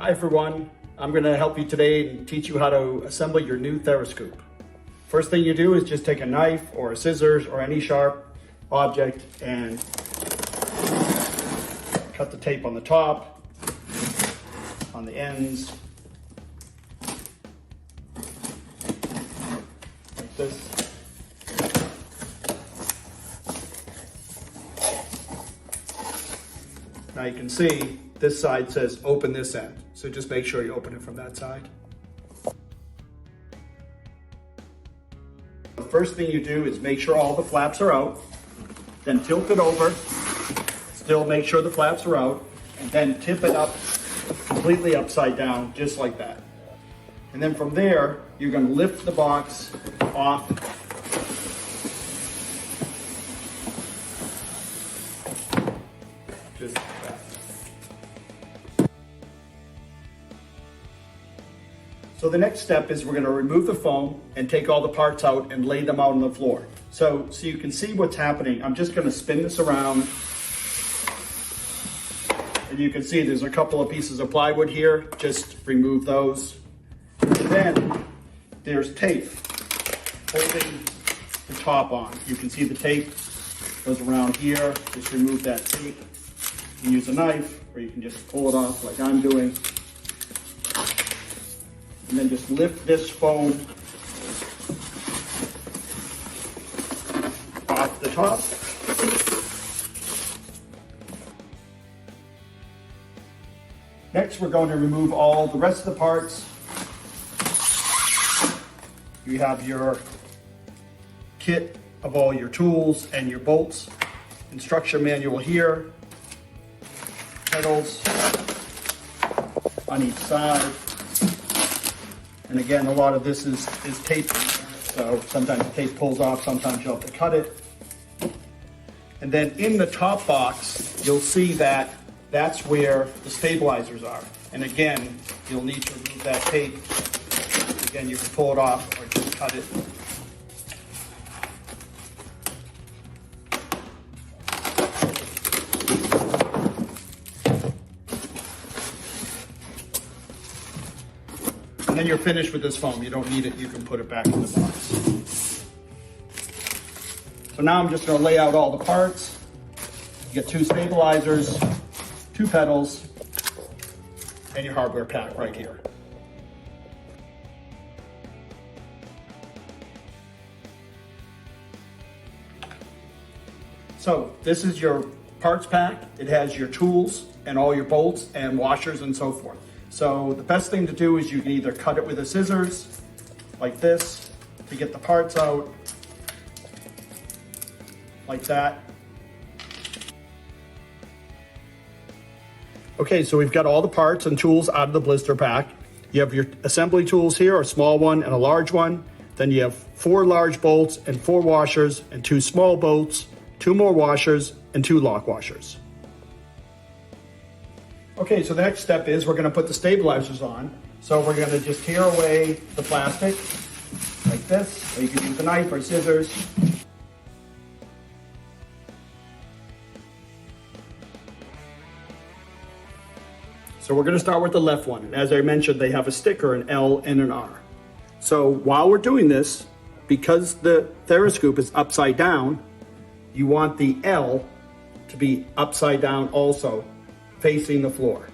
Hi everyone, I'm going to help you today and teach you how to assemble your new TheraScoop. First thing you do is just take a knife or a scissors or any sharp object and cut the tape on the top, on the ends, like this. Now you can see this side says open this end, so just make sure you open it from that side. The first thing you do is make sure all the flaps are out, then tilt it over, still make sure the flaps are out, and then tip it up completely upside down, just like that. And then from there, you're going to lift the box off. Just like that. So the next step is we're going to remove the foam and take all the parts out and lay them out on the floor. So you can see what's happening. I'm just going to spin this around. And you can see there's a couple of pieces of plywood here. Just remove those. And then there's tape holding the top on. You can see the tape goes around here. Just remove that tape. You can use a knife, or you can just pull it off like I'm doing. And then just lift this foam off the top. Next, we're going to remove all the rest of the parts. You have your kit of all your tools and your bolts, instruction manual here, pedals on each side. And again, a lot of this is tape, so sometimes the tape pulls off, sometimes you'll have to cut it. And then in the top box, you'll see that that's where the stabilizers are. And again, you'll need to remove that tape. Again, you can pull it off or just cut it. And then you're finished with this foam. You don't need it. You can put it back in the box. So now I'm just going to lay out all the parts. You get 2 stabilizers, 2 pedals, and your hardware pack right here. So this is your parts pack. It has your tools and all your bolts and washers and so forth. So the best thing to do is you can either cut it with a scissors, like this, to get the parts out, like that. Okay, so we've got all the parts and tools out of the blister pack. You have your assembly tools here, a small one and a large one. Then you have 4 large bolts and 4 washers and 2 small bolts, 2 more washers and 2 lock washers. Okay, so the next step is we're going to put the stabilizers on. So we're going to just tear away the plastic like this, or you can use a knife or scissors. So we're going to start with the left one. And as I mentioned, they have a sticker, an L and an R. So while we're doing this, because the TheraScoop is upside down, you want the L to be upside down also, facing the floor.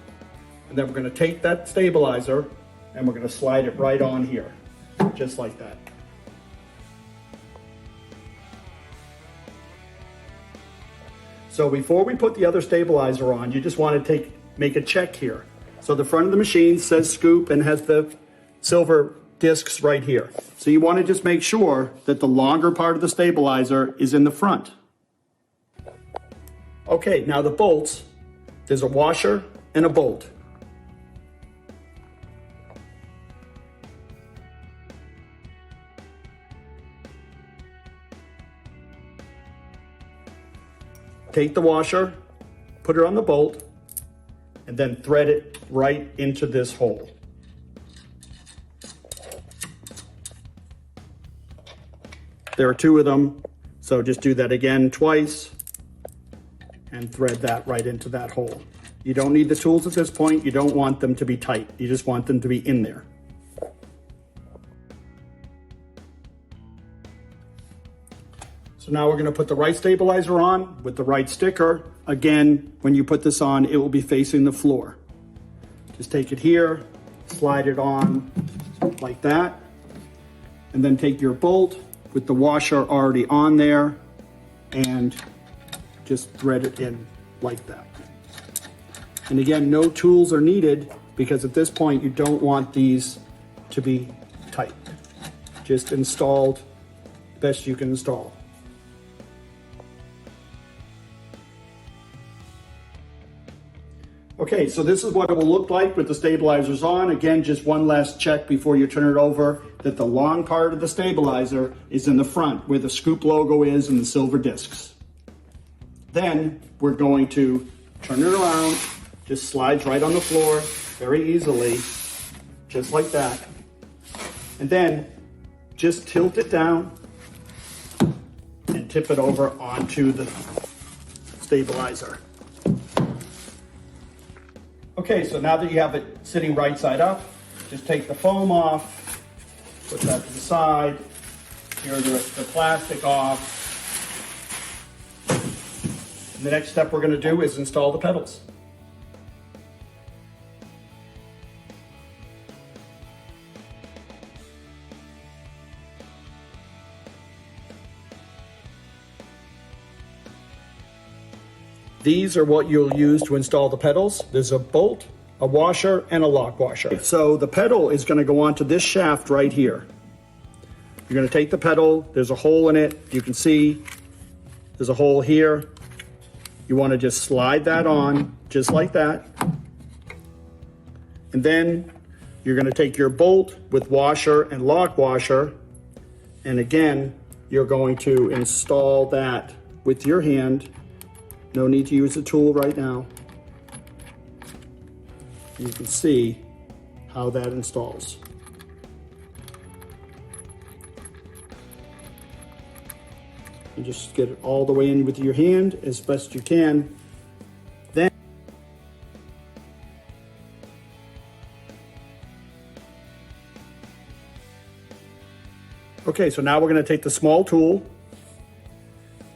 And then we're going to take that stabilizer and we're going to slide it right on here, just like that. So before we put the other stabilizer on, you just want to make a check here. So the front of the machine says scoop and has the silver discs right here. So you want to just make sure that the longer part of the stabilizer is in the front. Okay, now the bolts. There's a washer and a bolt. Take the washer, put it on the bolt, and then thread it right into this hole. There are 2 of them, so just do that again twice and thread that right into that hole. You don't need the tools at this point. You don't want them to be tight. You just want them to be in there. So now we're going to put the right stabilizer on with the right sticker. Again, when you put this on, it will be facing the floor. Just take it here, slide it on like that, and then take your bolt with the washer already on there and just thread it in like that. And again, no tools are needed because at this point you don't want these to be tight. Just installed best you can install. Okay, so this is what it will look like with the stabilizers on. Again, just one last check before you turn it over that the long part of the stabilizer is in the front where the Scoop logo is and the silver discs. Then we're going to turn it around, just slides right on the floor very easily, just like that. And then just tilt it down and tip it over onto the stabilizer. Okay, so now that you have it sitting right side up, just take the foam off, put that to the side, tear the plastic off. And the next step we're going to do is install the pedals. These are what you'll use to install the pedals. There's a bolt, a washer, and a lock washer. So the pedal is going to go onto this shaft right here. You're going to take the pedal, there's a hole in it. You can see there's a hole here. You want to just slide that on, just like that. And then you're going to take your bolt with washer and lock washer, and again, you're going to install that with your hand. No need to use a tool right now. You can see how that installs. And just get it all the way in with your hand as best you can. Then okay, so now we're going to take the small tool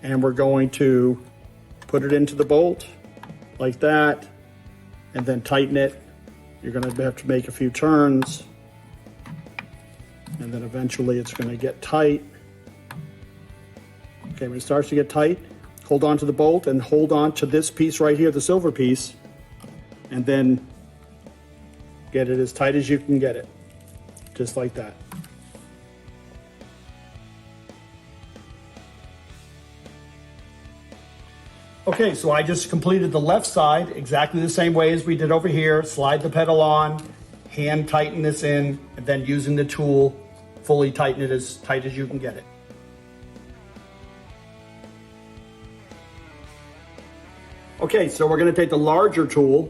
and we're going to put it into the bolt like that and then tighten it. You're going to have to make a few turns and then eventually it's going to get tight. Okay, when it starts to get tight, hold on to the bolt and hold on to this piece right here, the silver piece, and then get it as tight as you can get it, just like that. Okay, so I just completed the left side exactly the same way as we did over here. Slide the pedal on, hand tighten this in, and then using the tool, fully tighten it as tight as you can get it. Okay, so we're going to take the larger tool,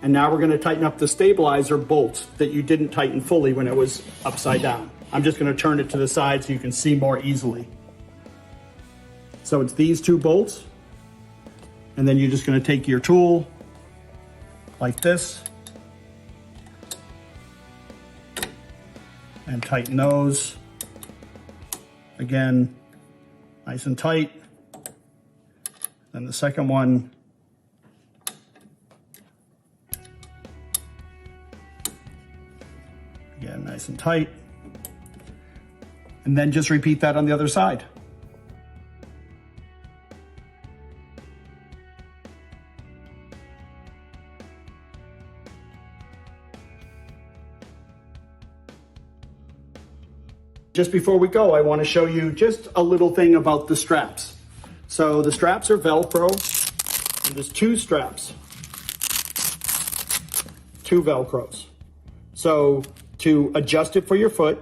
and now we're going to tighten up the stabilizer bolts that you didn't tighten fully when it was upside down. I'm just going to turn it to the side so you can see more easily. So it's these two bolts. And then you're just going to take your tool like this and tighten those. Again, nice and tight. Then the second one. Again, nice and tight. And then just repeat that on the other side. Just before we go, I want to show you just a little thing about the straps. So the straps are Velcro, and there's two straps, two Velcros. So to adjust it for your foot,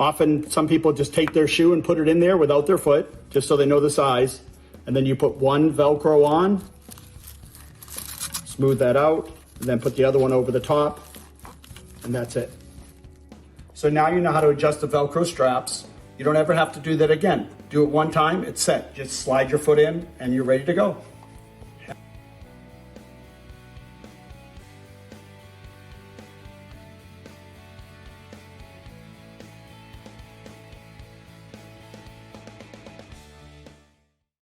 often some people just take their shoe and put it in there without their foot, just so they know the size. And then you put one Velcro on, smooth that out, and then put the other one over the top, and that's it. So now you know how to adjust the Velcro straps. You don't ever have to do that again. Do it one time, it's set. Just slide your foot in and you're ready to go.